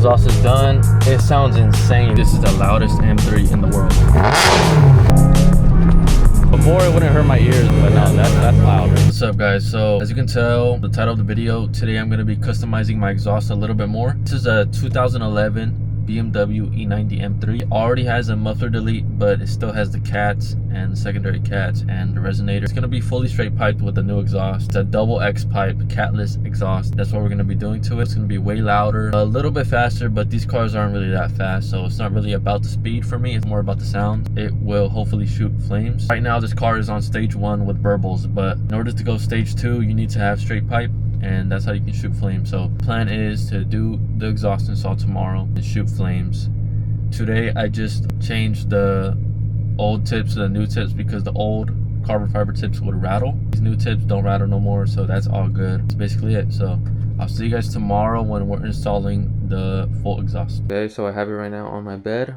exhaust is done. It sounds insane. This is the loudest M3 in the world. Before it wouldn't hurt my ears, but now that's loud. What's up, guys? So as you can tell, the title of the video today, I'm going to be customizing my exhaust a little bit more. This is a 2011 BMW E90 M3. It already has a muffler delete, but it still has the cats and the secondary cats and the resonator. It's going to be fully straight piped with the new exhaust. It's a double X pipe catless exhaust. That's what we're going to be doing to it. It's going to be way louder, a little bit faster, but these cars aren't really that fast, so it's not really about the speed for me. It's more about the sound. It will hopefully shoot flames. Right now this car is on stage 1 with burbles, but in order to go stage 2 you need to have straight pipe, and that's how you can shoot flames. So plan is to do the exhaust install tomorrow and shoot flames. Today I just changed the old tips to the new tips because the old carbon fiber tips would rattle. These new tips don't rattle no more, so that's all good. That's basically it. So I'll see you guys tomorrow when we're installing the full exhaust. Okay, so I have it right now on my bed,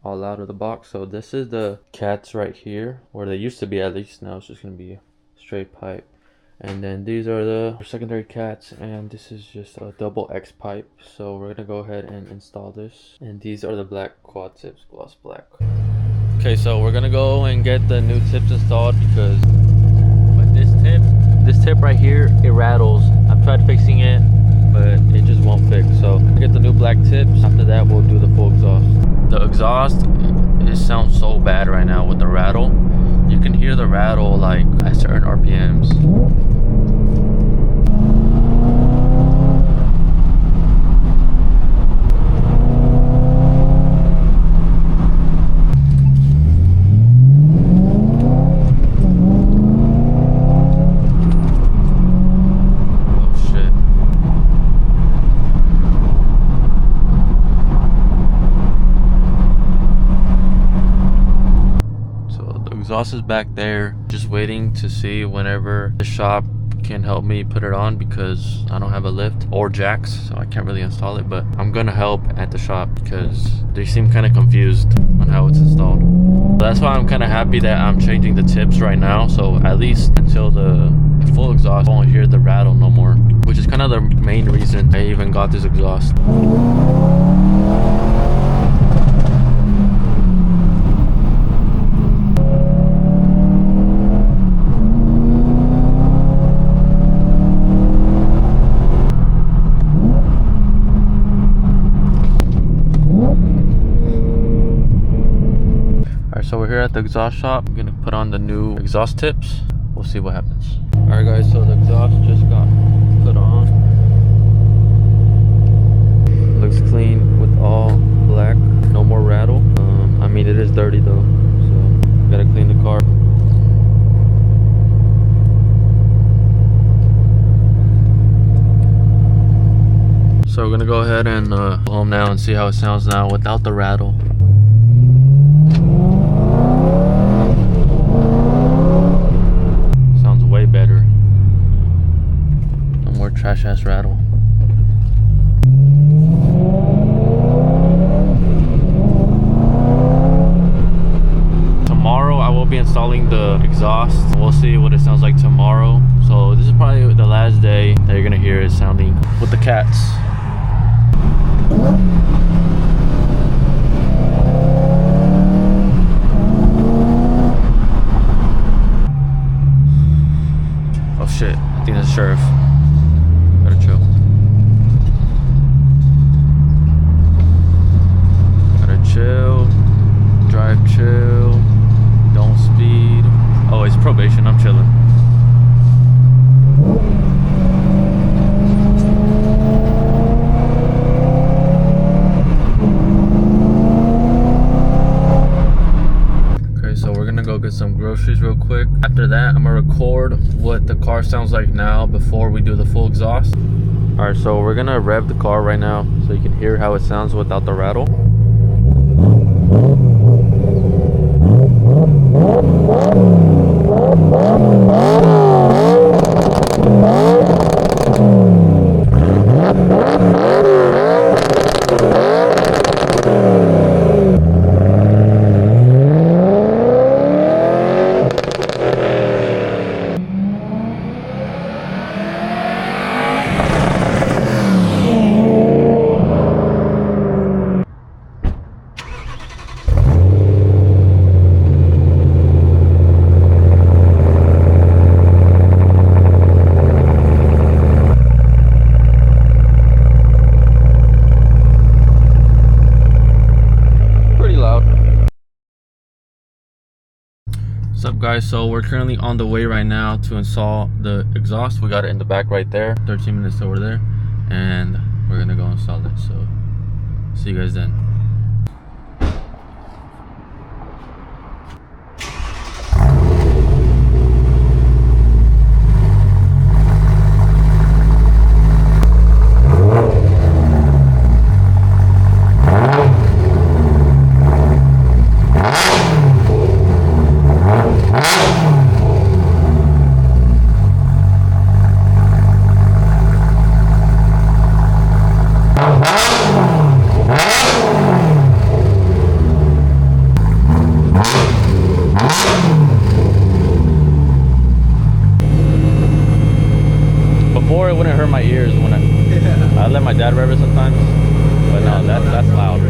all out of the box. So this is the cats right here, where they used to be at least. Now it's just gonna be a straight pipe. And then these are the secondary cats, and this is just a double X pipe. So we're gonna go ahead and install this. And these are the black quad tips, gloss black. Okay, so we're gonna go and get the new tips installed because with this tip right here, it rattles. I've tried fixing it, but it just won't fix. So get the new black tips. After that, we'll do the full exhaust. The exhaust, it sounds so bad right now with the rattle. You can hear the rattle like at certain RPMs. Exhaust is back there, just waiting to see whenever the shop can help me put it on because I don't have a lift or jacks, so I can't really install it. But I'm gonna help at the shop because they seem kind of confused on how it's installed. So that's why I'm kind of happy that I'm changing the tips right now, so at least until the full exhaust I won't hear the rattle no more, which is kind of the main reason I even got this exhaust. So we're here at the exhaust shop. I'm gonna put on the new exhaust tips. We'll see what happens. Alright guys, so the exhaust just got put on. Looks clean with all black, no more rattle. I mean, it is dirty though, so gotta clean the car. So we're gonna go ahead and go home now and see how it sounds now without the rattle. Way better. No more trash ass rattle. Tomorrow I will be installing the exhaust. We'll see what it sounds like tomorrow. So this is probably the last day that you're gonna hear it sounding with the cats. Oh shit, I think that's the sheriff. Gotta chill. Gotta chill. Drive chill. Don't speed. Oh, it's probation, I'm chilling. Go get some groceries real quick. After that, I'm gonna record what the car sounds like now before we do the full exhaust. All right, so we're gonna rev the car right now so you can hear how it sounds without the rattle. What's up, guys? So we're currently on the way right now to install the exhaust. We got it in the back right there, 13 minutes over there, and we're gonna go install it. So see you guys then. Before it wouldn't hurt my ears when I let my dad rev it sometimes, but no, that's loud.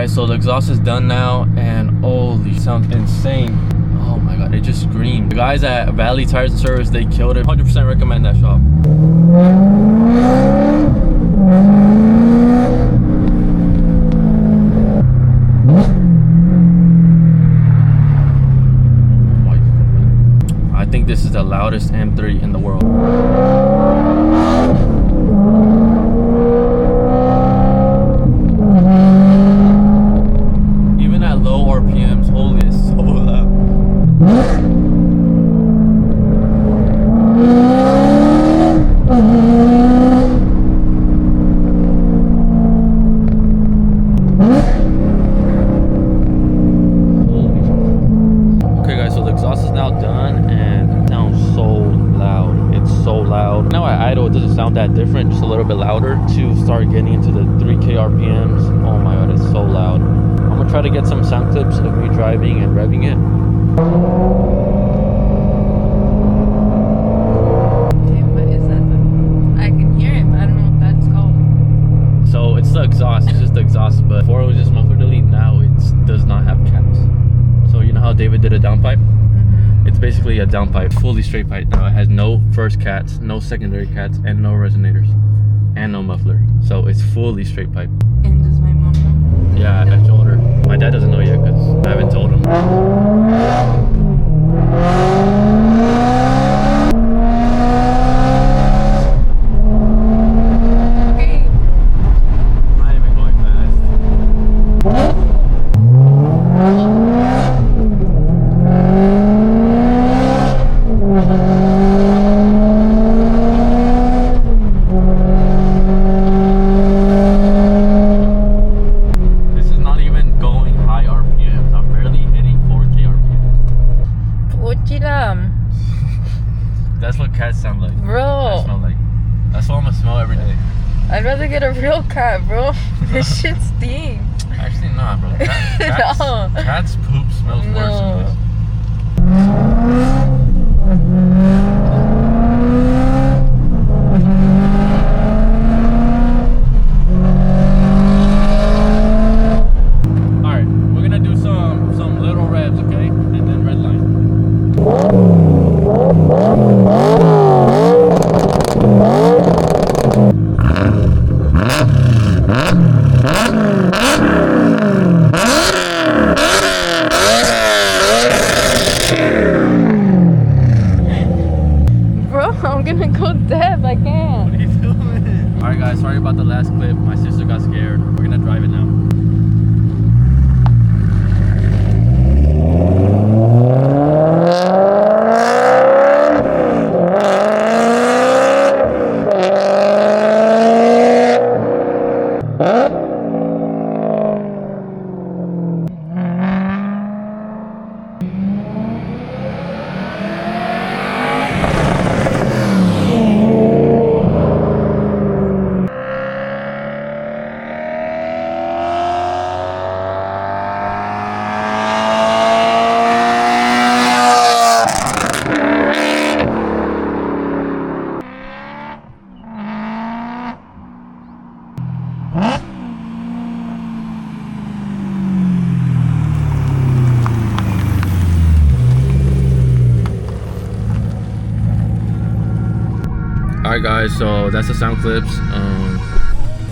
So the exhaust is done now, and holy, sounds insane. Oh my god, it just screamed. The guys at Valley Tires and Service, they killed it. 100% recommend that shop. I think this is the loudest M3 in the world. RPMs, holy, it's so loud. Okay guys, so the exhaust is now done and it sounds so loud. It's so loud. Now at idle, it doesn't sound that different, just a little bit louder. To start getting into the 3K RPMs, oh my god, it's so loud. I'm gonna try to get some sound clips of me driving and revving it. Okay, what is that? I can hear it, but I don't know what that's called. So it's the exhaust, it's just the exhaust, but before it was just muffler delete, now it does not have cats. So you know how David did a downpipe? It's basically a downpipe, fully straight pipe now. It has no first cats, no secondary cats, and no resonators, and no muffler. So it's fully straight pipe. And does my mom know? Yeah, I told her. My dad doesn't know yet because I haven't told him. Okay. Not even going fast. That's what cats sound like. Bro. Smell like. That's what I'm gonna smell every day. I'd rather get a real cat, bro. This shit stinks. Actually, nah, bro. Cats, No. Cats poop smells worse than this. Alright, we're gonna do some little revs, okay? And then red line. Bro, I'm gonna go deaf. I can't. What are you doing? Alright guys, sorry about the last clip. My sister got scared. We're gonna drive it now. Alright guys, so that's the sound clips.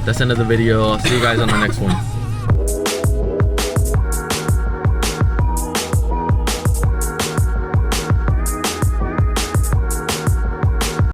That's the end of the video. I'll see you guys on the next one.